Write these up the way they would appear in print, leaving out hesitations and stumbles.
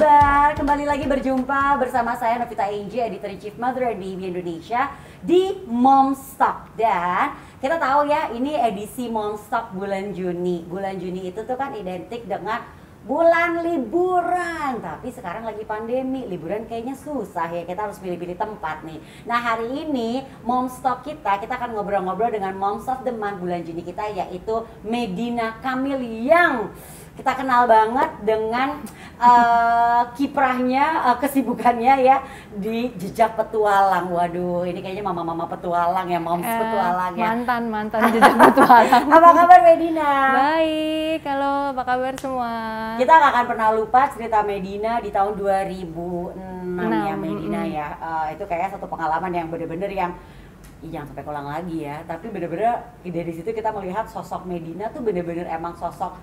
kabar? Kembali lagi berjumpa bersama saya Novita Angel, Editor-in-Chief Mother and Baby Indonesia di Momstock. Dan kita tahu ya, ini edisi Momstock bulan Juni. Bulan Juni itu tuh kan identik dengan bulan liburan. Tapi sekarang lagi pandemi, liburan kayaknya susah ya. Kita harus pilih-pilih tempat nih. Nah, hari ini Momstock kita akan ngobrol-ngobrol dengan Moms of the Month bulan Juni kita, yaitu Medina Kamil yang kita kenal banget dengan kiprahnya, kesibukannya ya di Jejak Petualang. Waduh, ini kayaknya mama-mama petualang ya, moms petualang ya. Mantan Jejak Petualang. Apa kabar Medina? Baik, halo, apa kabar semua? Kita gak akan pernah lupa cerita Medina di tahun 2006 ya Medina ya. Itu kayak satu pengalaman yang bener-bener yang jangan sampai ulang lagi ya. Tapi bener-bener dari situ kita melihat sosok Medina tuh bener-bener emang sosok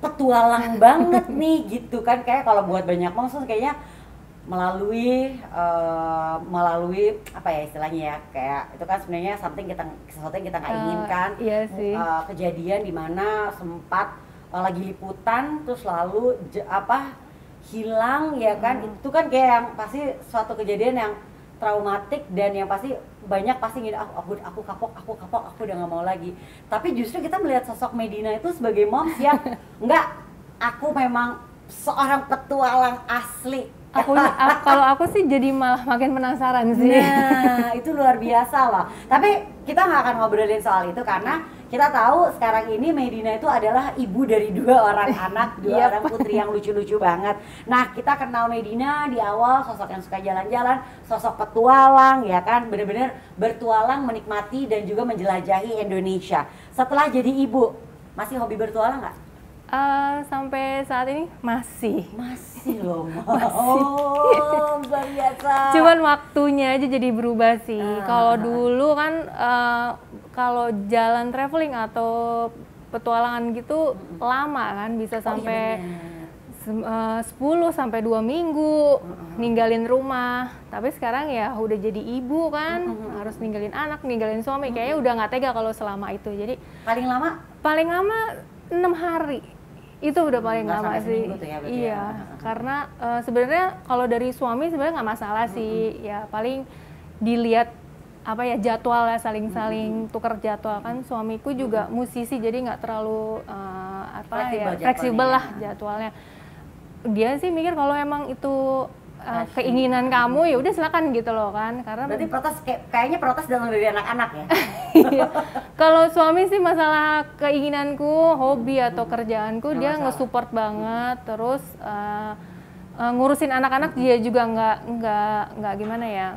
petualang banget nih gitu kan. Kayak kalau buat banyak moms kayaknya melalui apa ya istilahnya ya, kayak itu kan sebenarnya sesuatu yang kita nggak inginkan. Iya sih. Kejadian dimana sempat lagi liputan terus lalu hilang ya kan. Itu kan kayak yang pasti suatu kejadian yang traumatik dan yang pasti banyak pasti gini, aku kapok, aku udah nggak mau lagi. Tapi justru kita melihat sosok Medina itu sebagai moms yang aku memang seorang petualang asli. Kalau aku sih jadi malah makin penasaran sih. Nah, itu luar biasa loh. Tapi kita nggak akan ngobrolin soal itu karena kita tahu sekarang ini Medina itu adalah ibu dari 2 orang anak, 2 orang putri yang lucu-lucu banget. Nah, kita kenal Medina di awal sosok yang suka jalan-jalan, sosok petualang ya kan, bener-bener bertualang, menikmati dan juga menjelajahi Indonesia. Setelah jadi ibu, masih hobi bertualang nggak? Sampai saat ini masih loh. Oh, luar biasa. Cuman waktunya aja jadi berubah sih. Kalau dulu kan kalau jalan traveling atau petualangan gitu lama kan, bisa sampai 10 sampai 2 minggu ninggalin rumah. Tapi sekarang ya udah jadi ibu kan, harus ninggalin anak, ninggalin suami. Kayaknya udah nggak tega kalau selama itu. Jadi paling lama 6 hari. Itu udah paling lama sih. Ya, iya, karena sebenarnya kalau dari suami sebenarnya nggak masalah sih. Ya paling dilihat apa ya, jadwalnya, saling tukar jadwal kan. Suamiku juga musisi, jadi nggak terlalu fleksibel lah jadwalnya. Dia sih mikir kalau emang itu keinginan kamu ya udah silakan gitu loh kan. Karena berarti kayaknya protes datang dari anak-anak ya. Kalau suami sih masalah keinginanku, hobi atau kerjaanku dia nge-support banget. Terus ngurusin anak-anak dia juga nggak gimana ya,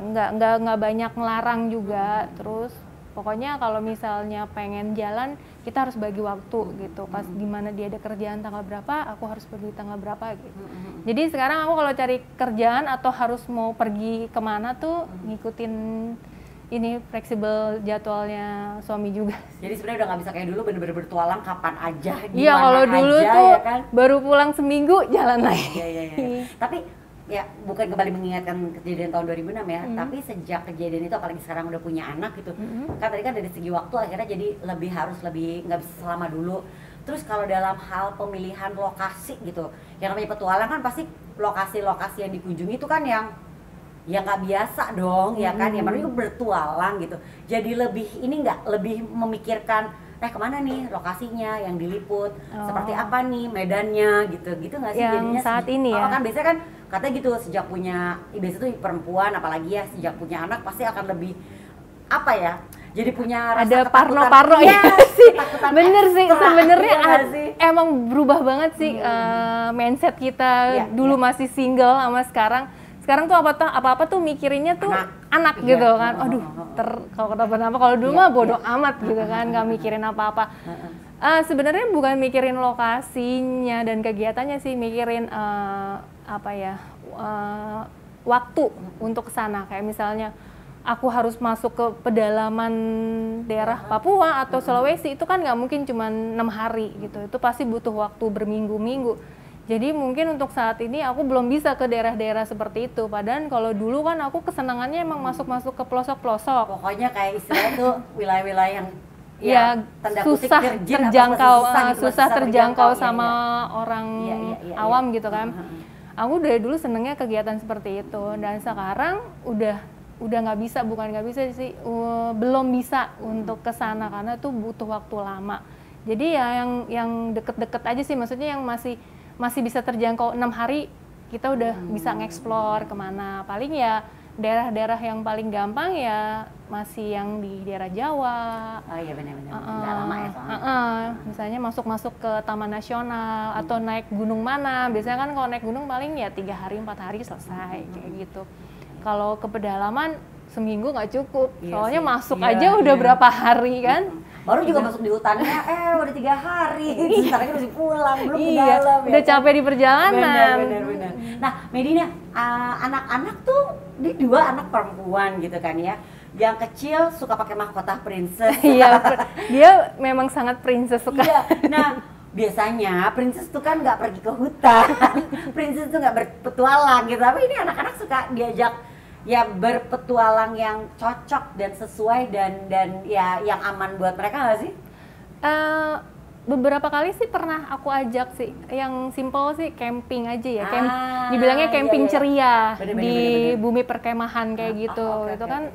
nggak banyak ngelarang juga. Terus pokoknya kalau misalnya pengen jalan, kita harus bagi waktu gitu. Pas gimana dia ada kerjaan tanggal berapa, aku harus pergi tanggal berapa gitu. Jadi sekarang aku kalau cari kerjaan atau harus mau pergi kemana tuh ngikutin ini fleksibel jadwalnya suami juga. Jadi sebenarnya udah nggak bisa kayak dulu bener-bener bertualang kapan aja, Iya, kalau dulu aja, tuh ya kan? baru pulang seminggu jalan lagi. Iya. Tapi ya bukan kembali mengingatkan kejadian tahun 2006 ya, tapi sejak kejadian itu apalagi sekarang udah punya anak gitu, kan tadi kan dari segi waktu akhirnya jadi harus lebih nggak bisa selama dulu. Terus kalau dalam hal pemilihan lokasi gitu, yang namanya petualang kan pasti lokasi-lokasi yang dikunjungi itu kan yang nggak biasa dong, ya kan, yang namanya bertualang gitu. Jadi lebih memikirkan kemana nih lokasinya yang diliput, seperti apa nih medannya gitu nggak sih yang jadinya saat ini ya? Kan biasanya kan katanya gitu sejak punya, biasanya tuh perempuan apalagi ya sejak punya anak pasti akan lebih apa ya, jadi punya rasa ada parno ya sih. Bener sih, sebenarnya emang berubah banget sih mindset kita. Dulu masih single sama sekarang tuh apa-apa tuh mikirinnya tuh anak gitu kan. Aduh, kalau kenapa-napa, kalau dulu mah bodoh amat gitu kan, nggak mikirin apa-apa. Sebenarnya bukan mikirin lokasinya dan kegiatannya sih, mikirin waktu untuk kesana. Kayak misalnya aku harus masuk ke pedalaman daerah Papua atau Sulawesi, itu kan nggak mungkin cuma 6 hari gitu. Itu pasti butuh waktu berminggu-minggu. Jadi mungkin untuk saat ini aku belum bisa ke daerah-daerah seperti itu. Padahal kalau dulu kan aku kesenangannya emang masuk-masuk ke pelosok-pelosok. Pokoknya kayak istilah tuh wilayah-wilayah yang susah terjangkau, susah terjangkau sama orang awam gitu kan. Aku dari dulu senengnya kegiatan seperti itu, dan sekarang udah nggak bisa, bukan nggak bisa sih, belum bisa untuk ke sana karena tuh butuh waktu lama. Jadi ya yang deket-deket aja sih, maksudnya yang masih bisa terjangkau 6 hari kita udah bisa nge-explore kemana. Paling ya daerah-daerah yang paling gampang ya masih yang di daerah Jawa. Oh iya benar-benar, nggak lama ya soalnya. Misalnya masuk ke Taman Nasional atau naik gunung mana. Biasanya kan kalau naik gunung paling ya 3 hari 4 hari selesai kayak gitu. Kalau ke pedalaman seminggu nggak cukup, soalnya sih, masuk aja udah berapa hari kan. Baru juga masuk di hutannya, udah 3 hari, sebentar lagi masih pulang, belum ke dalam. Udah capek di perjalanan. Benar. Nah, Medina, anak-anak tuh, dia 2 anak perempuan gitu kan ya. Yang kecil suka pakai mahkota princess. Iya, dia memang sangat princess sekali. Iya, nah biasanya princess tuh kan nggak pergi ke hutan, princess tuh nggak berpetualang gitu. Tapi ini anak-anak suka diajak ya berpetualang yang cocok dan sesuai dan ya yang aman buat mereka nggak sih? Beberapa kali sih pernah aku ajak sih, yang simple sih camping aja ya, dibilangnya camping ceria di bumi perkemahan kayak gitu. Itu kan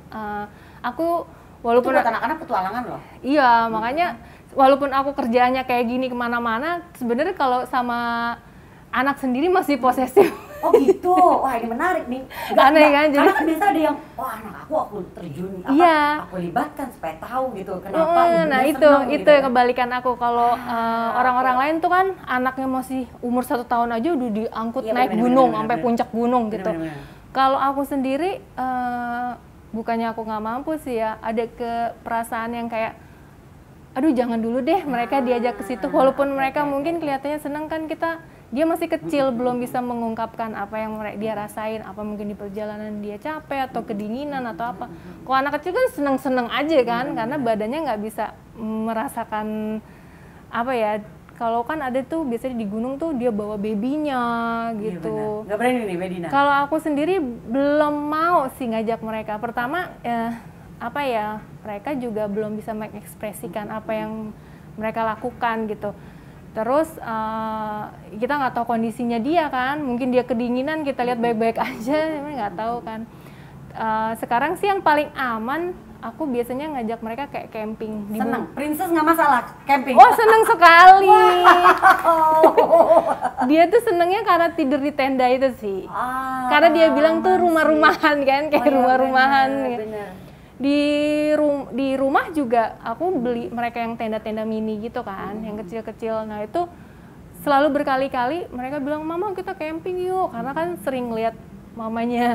aku walaupun itu buat anak-anak petualangan loh. Iya, makanya walaupun aku kerjaannya kayak gini kemana-mana, sebenarnya kalau sama anak sendiri masih posesif. Oh gitu, wah ini menarik nih. Aneh kan? Karena kan biasa ada yang, anak aku terjun, aku libatkan supaya tahu gitu kenapa ibunya nah itu senang, itu gitu, kebalikan aku. Kalau orang-orang lain tuh kan anaknya masih umur 1 tahun aja udah diangkut naik gunung sampai puncak gunung gitu. Kalau aku sendiri bukannya aku nggak mampu sih ya, ada perasaan yang kayak aduh jangan dulu deh mereka diajak ke situ, walaupun mereka mungkin kelihatannya seneng kan, dia masih kecil, belum bisa mengungkapkan apa yang dia rasain, apa mungkin di perjalanan dia capek atau kedinginan atau apa. Kalau anak kecil kan seneng-seneng aja kan, karena badannya nggak bisa merasakan apa ya. Kalau kan ada tuh biasanya di gunung tuh dia bawa babynya gitu. Nggak berani nih Medina. Kalau aku sendiri belum mau sih ngajak mereka. Pertama apa ya, mereka juga belum bisa mengekspresikan apa yang mereka lakukan gitu. Terus kita nggak tahu kondisinya dia kan, mungkin dia kedinginan, kita lihat baik-baik aja, nggak tahu kan. Sekarang sih yang paling aman, aku biasanya ngajak mereka kayak camping. Seneng, princess nggak masalah camping. Oh seneng sekali. Dia tuh senengnya karena tidur di tenda itu sih. Karena dia bilang tuh rumah-rumahan kan, kayak rumah-rumahan. Bener. Di rumah juga aku beli mereka yang tenda-tenda mini gitu kan, yang kecil-kecil. Nah itu selalu berkali-kali mereka bilang, mama kita camping yuk, karena kan sering lihat mamanya,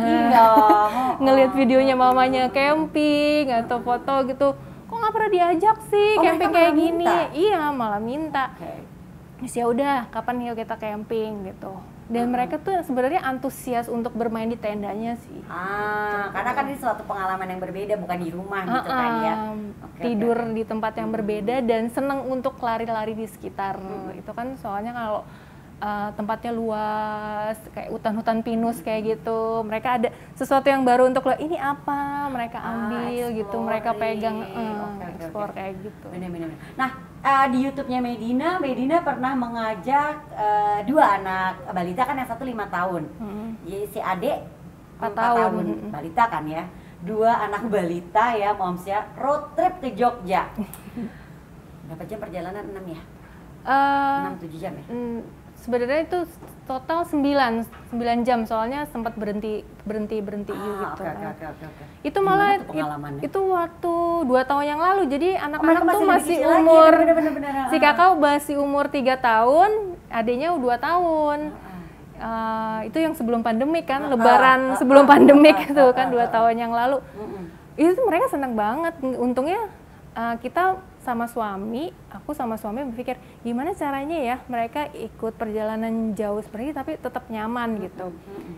ngelihat videonya mamanya camping atau foto gitu. Kok nggak pernah diajak sih camping kayak gini? Iya malah minta. Ya udah, kapan yuk kita camping gitu. Dan mereka tuh sebenarnya antusias untuk bermain di tendanya sih. Karena kan ini suatu pengalaman yang berbeda, bukan di rumah gitu kan ya. Tidur di tempat yang berbeda dan seneng untuk lari-lari di sekitar. Itu kan soalnya kalau tempatnya luas, kayak hutan-hutan pinus kayak gitu. Mereka ada sesuatu yang baru untuk lo, ini apa? Mereka ambil gitu, mereka pegang, explore kayak gitu. Bener. Nah, di YouTube-nya Medina pernah mengajak 2 anak balita kan, yang satu 5 tahun. Jadi si adik 4 tahun. Balita kan ya. 2 anak balita ya, moms ya, road trip ke Jogja. Berapa jam perjalanan? 6 ya? 6-7 jam ya? Sebenarnya itu total 9 jam, soalnya sempat berhenti gitu. Oke. Itu malah itu waktu 2 tahun yang lalu. Jadi anak-anak tuh masih umur bener. Si kakak masih umur 3 tahun, adiknya 2 tahun. Itu yang sebelum pandemik kan, lebaran sebelum pandemik itu kan 2 tahun yang lalu. Itu mereka senang banget. Untungnya kita aku sama suami berpikir gimana caranya ya mereka ikut perjalanan jauh seperti ini tapi tetap nyaman gitu.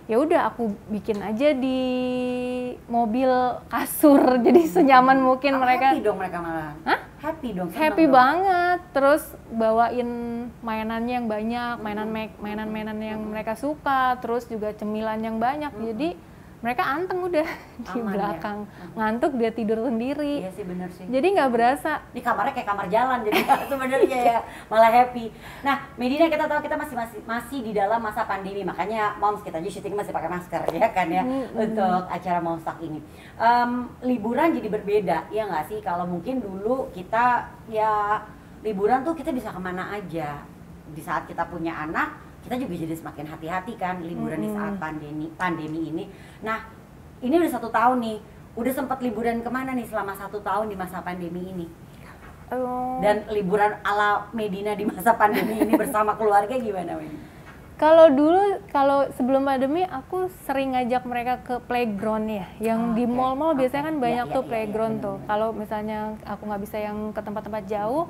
Ya udah aku bikin aja di mobil kasur, jadi senyaman mungkin mereka. Happy dong mereka malah. Hah? Happy dong. Happy banget. Terus bawain mainannya yang banyak, mainan yang mereka suka, terus juga cemilan yang banyak. Jadi mereka anteng udah di Aman, belakang, ngantuk dia tidur sendiri. Iya sih, bener sih. Jadi nggak berasa. Ini kamarnya kayak kamar jalan jadi sebenarnya ya, malah happy. Nah, Medina, kita tahu kita masih di dalam masa pandemi, makanya moms kita aja syuting masih pakai masker ya kan ya, untuk acara Momstock ini. Liburan jadi berbeda, ya nggak sih? Kalau mungkin dulu kita ya liburan tuh kita bisa kemana aja. Di saat kita punya anak, kita juga jadi semakin hati-hati kan liburan di saat pandemi ini. Nah, ini udah 1 tahun nih, udah sempat liburan kemana nih selama 1 tahun di masa pandemi ini? Dan liburan ala Medina di masa pandemi ini bersama keluarga gimana, Medina? Kalau dulu, kalau sebelum pandemi aku sering ngajak mereka ke playground ya, yang di mall-mall biasanya kan banyak tuh playground tuh. Kalau misalnya aku nggak bisa yang ke tempat-tempat jauh,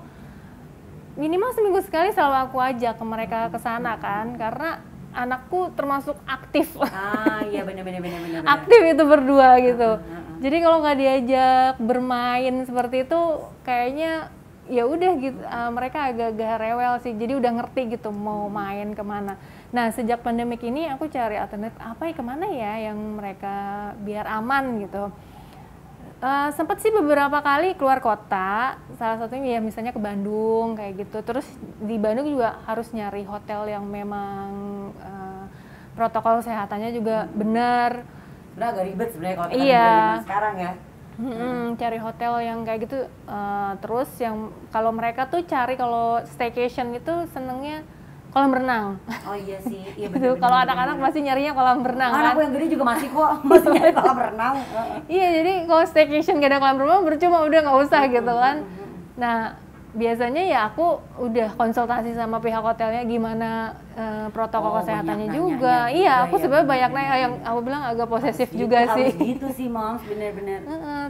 minimal seminggu sekali selalu aku ajak ke mereka ke sana kan, karena anakku termasuk aktif. Iya, benar. Aktif itu berdua gitu. Jadi kalau nggak diajak bermain seperti itu, kayaknya ya udah gitu, mereka agak-agak rewel sih. Jadi udah ngerti gitu mau main kemana. Nah, sejak pandemik ini aku cari alternatif apa ya, kemana ya yang mereka biar aman gitu. Sempet sih beberapa kali keluar kota, salah satunya ya misalnya ke Bandung kayak gitu. Terus di Bandung juga harus nyari hotel yang memang protokol kesehatannya juga benar. Sebenarnya agak ribet sebenarnya kalau kita liburan sekarang ya. Cari hotel yang kayak gitu. Terus yang kalau mereka tuh cari, kalau staycation itu senengnya kolam renang. Oh iya sih, iya bener. Kalau anak-anak masih nyarinya kolam renang kan. Anakku yang gede juga masih kok, masih nyari kolam renang. Iya, jadi kalau staycation gak ada kolam renang percuma, udah nggak usah gitu kan. Nah, biasanya ya aku udah konsultasi sama pihak hotelnya gimana protokol kesehatannya juga. Iya, aku sebenarnya banyak nanya, yang aku bilang agak posesif juga sih. Harus gitu sih, Moms, bener-bener.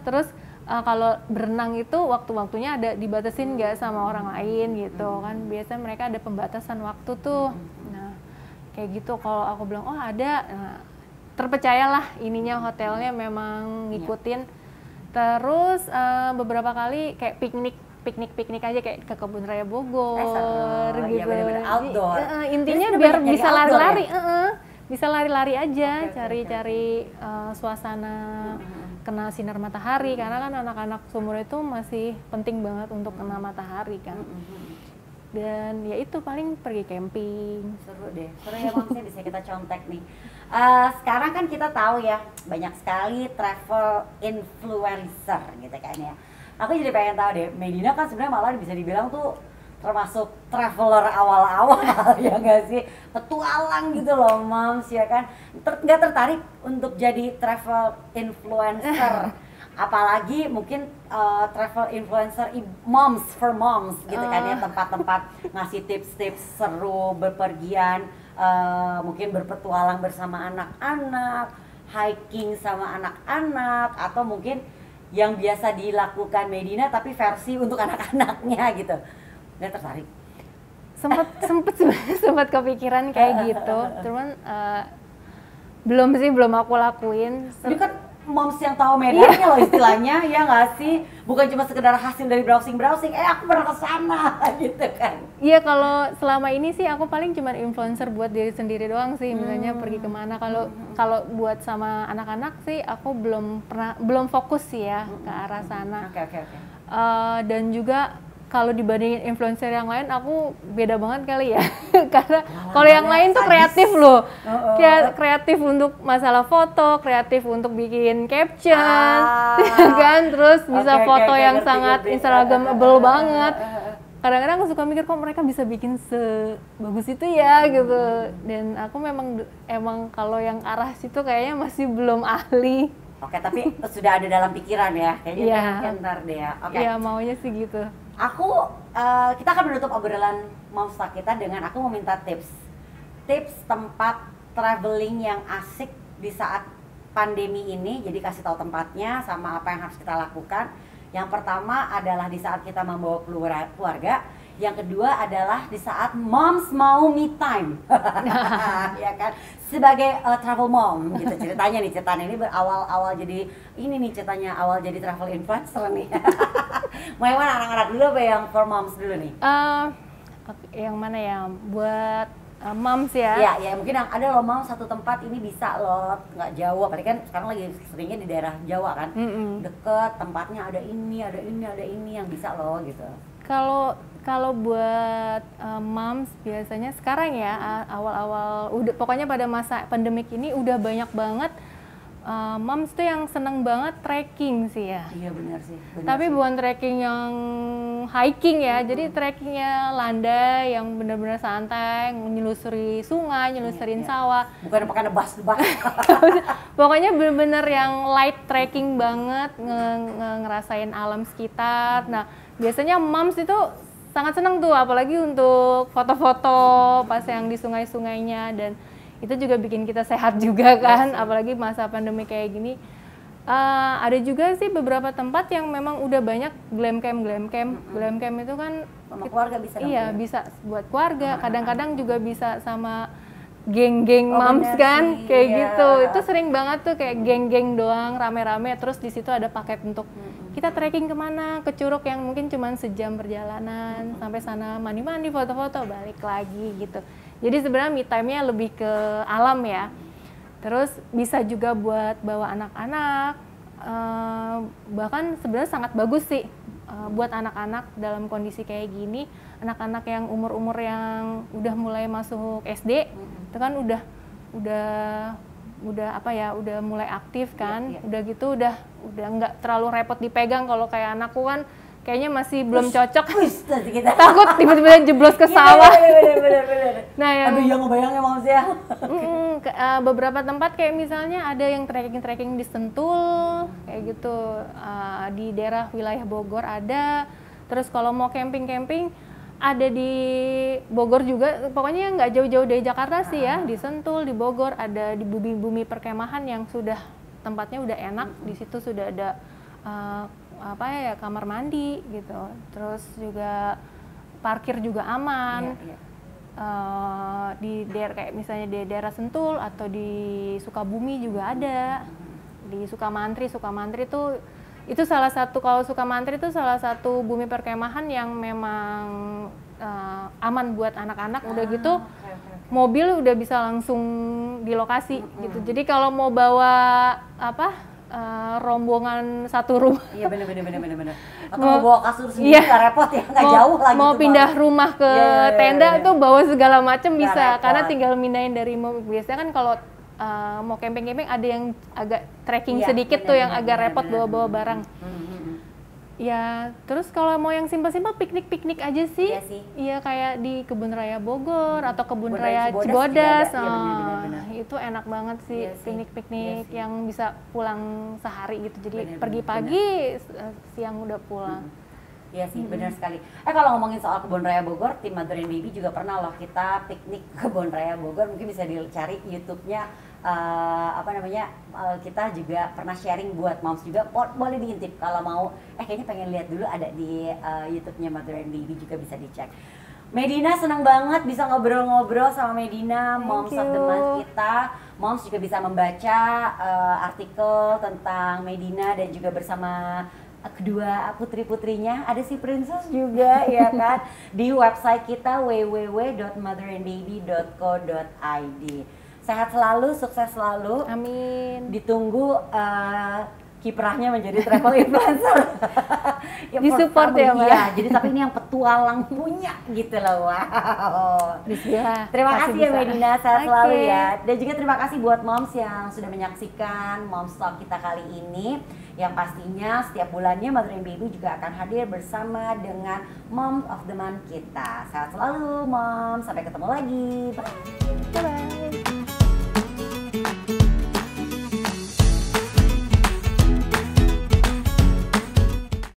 Terus kalau berenang itu waktu-waktunya ada dibatasin nggak sama orang lain gitu kan, biasanya mereka ada pembatasan waktu tuh. Nah kayak gitu, kalau aku bilang oh ada, terpercayalah ininya hotelnya memang ngikutin. Terus beberapa kali kayak piknik aja kayak ke Kebun Raya Bogor gitu. Ya, bener-bener outdoor. Intinya biar bisa lari-lari, bisa lari-lari aja, cari-cari suasana, kena sinar matahari, karena kan anak-anak seumur itu masih penting banget untuk kena matahari kan. Dan ya itu paling pergi camping. Seru deh, seru ya Momsnya, bisa kita contek nih. Sekarang kan kita tahu ya, banyak sekali travel influencer gitu kan ya. Aku jadi pengen tahu deh, Medina kan sebenarnya malah bisa dibilang tuh termasuk traveler awal-awal ya nggak sih, petualang gitu loh Moms ya kan. Nggak tertarik untuk jadi travel influencer, apalagi mungkin travel influencer moms for moms gitu kan ya, tempat-tempat ngasih tips-tips seru berpergian, mungkin berpetualang bersama anak-anak, hiking sama anak-anak, atau mungkin yang biasa dilakukan Medina tapi versi untuk anak-anaknya gitu. Nggak tertarik? Sempet kepikiran kayak gitu, cuman belum aku lakuin. Ini kan moms yang tahu medannya loh istilahnya, ya nggak sih? Bukan cuma sekedar hasil dari browsing, aku pernah kesana gitu kan. Iya, kalau selama ini sih aku paling cuma influencer buat diri sendiri doang sih, misalnya pergi kemana. Kalau buat sama anak-anak sih aku belum fokus sih ya ke arah sana. Oke. Dan juga kalau dibandingin influencer yang lain, aku beda banget kali ya. Karena kalau yang lain tuh kreatif loh. Kreatif untuk masalah foto, kreatif untuk bikin caption, kan? Terus bisa foto yang sangat instagramable banget. Kadang-kadang aku suka mikir kok mereka bisa bikin sebagus itu ya gitu. Dan aku emang kalau yang arah situ kayaknya masih belum ahli. Oke, tapi sudah ada dalam pikiran ya, kayaknya ntar deh ya. Oke. Iya, maunya sih gitu. Kita akan menutup obrolan Momstock kita dengan aku mau minta tips tempat traveling yang asik di saat pandemi ini. Jadi kasih tahu tempatnya sama apa yang harus kita lakukan. Yang pertama adalah di saat kita membawa keluarga. Yang kedua adalah di saat moms mau me time. Ya kan, sebagai travel mom gitu ceritanya ini berawal jadi ceritanya awal jadi travel influencer nih. Mau yang mana, anak-anak dulu apa yang for moms dulu nih? Yang mana ya, buat moms ya. Iya, ya mungkin yang ada loh mau satu tempat ini bisa loh, nggak jauh. Apalagi kan sekarang lagi seringnya di daerah Jawa kan, deket tempatnya ada ini, ada ini, ada ini yang bisa loh gitu. Kalau buat moms biasanya sekarang ya awal-awal udah pokoknya pada masa pandemik ini udah banyak banget moms tuh yang seneng banget trekking sih ya. Iya benar sih. Tapi bukan trekking yang hiking ya, jadi trekkingnya landai yang benar-benar santai, menyelusuri sungai, nyelusurin sawah. Bukan pakai nebas-nebas. Pokoknya benar-benar yang light trekking banget, ngerasain alam sekitar. Nah biasanya moms itu sangat senang tuh, apalagi untuk foto-foto pas yang di sungai-sungainya, dan itu juga bikin kita sehat juga kan, apalagi masa pandemi kayak gini. Ada juga sih beberapa tempat yang memang udah banyak glam camp. Glam camp itu kan sama keluarga bisa. Iya, bisa buat keluarga. Kadang-kadang juga bisa sama geng-geng moms kan, kayak gitu. Itu sering banget tuh kayak geng-geng doang, rame-rame. Terus di situ ada paket untuk kita trekking kemana, ke Curug yang mungkin cuma sejam perjalanan, sampai sana mandi-mandi, foto-foto, balik lagi gitu. Jadi sebenarnya me time-nya lebih ke alam ya. Terus bisa juga buat bawa anak-anak, bahkan sebenarnya sangat bagus sih buat anak-anak dalam kondisi kayak gini. Anak-anak yang umur-umur yang udah mulai masuk SD, itu kan udah apa ya, udah mulai aktif kan, udah gitu udah nggak terlalu repot dipegang. Kalau kayak anakku kan kayaknya masih belum cocok, takut tiba-tiba jeblos ke sawah. Bener. Nah, aduh yang ngebayangnya moms ya. Beberapa tempat kayak misalnya ada yang trekking di Sentul kayak gitu, di daerah wilayah Bogor ada. Terus kalau mau camping ada di Bogor juga, pokoknya nggak jauh-jauh dari Jakarta sih ya, di Sentul, di Bogor ada di bumi perkemahan yang sudah tempatnya udah enak, di situ sudah ada kamar mandi gitu, terus juga parkir juga aman. Di daerah kayak misalnya di daerah Sentul atau di Sukabumi juga ada, di Sukamantri itu salah satu, kalau Sukamantri itu salah satu bumi perkemahan yang memang aman buat anak-anak. Udah gitu mobil udah bisa langsung di lokasi gitu, jadi kalau mau bawa rombongan satu rumah. Iya bener. Atau mau bawa kasur sendiri nggak repot ya, nggak jauh lagi. Mau pindah rumah ke tenda tuh bawa segala macam bisa, repot. karena tinggal mindahin dari mobil. Biasanya kan kalau mau camping ada yang agak trekking sedikit tuh yang agak repot bawa barang. Ya, terus kalau mau yang simpel-simpel piknik aja sih. Iya kayak di Kebun Raya Bogor atau Kebun Raya Cibodas. Itu enak banget sih, piknik yang bisa pulang sehari gitu. Jadi pergi pagi, siang udah pulang. Iya sih, benar sekali. Kalau ngomongin soal Kebun Raya Bogor, tim Mother and Baby juga pernah loh kita piknik ke Kebun Raya Bogor. Mungkin bisa dicari YouTube-nya. Kita juga pernah sharing buat moms juga, boleh diintip kalau mau. Kayaknya pengen lihat dulu, ada di YouTube-nya Mother and Baby, juga bisa dicek. Medina senang banget bisa ngobrol-ngobrol sama Medina, Moms of the Month kita. Moms juga bisa membaca artikel tentang Medina dan juga bersama kedua putri-putrinya, ada si Princess juga ya kan, di website kita www.motherandbaby.co.id. Sehat selalu, sukses selalu. Amin. Ditunggu kiprahnya menjadi travel influencer. Disupport ya Mbak. Iya, jadi tapi ini yang petualang punya gitu loh. Wow. Bismillah. Terima kasih ya Medina, sehat selalu ya. Dan juga terima kasih buat moms yang sudah menyaksikan Moms Talk kita kali ini. Yang pastinya setiap bulannya Mother and Baby juga akan hadir bersama dengan Mom of the Month kita. Sehat selalu Mom, sampai ketemu lagi. Bye.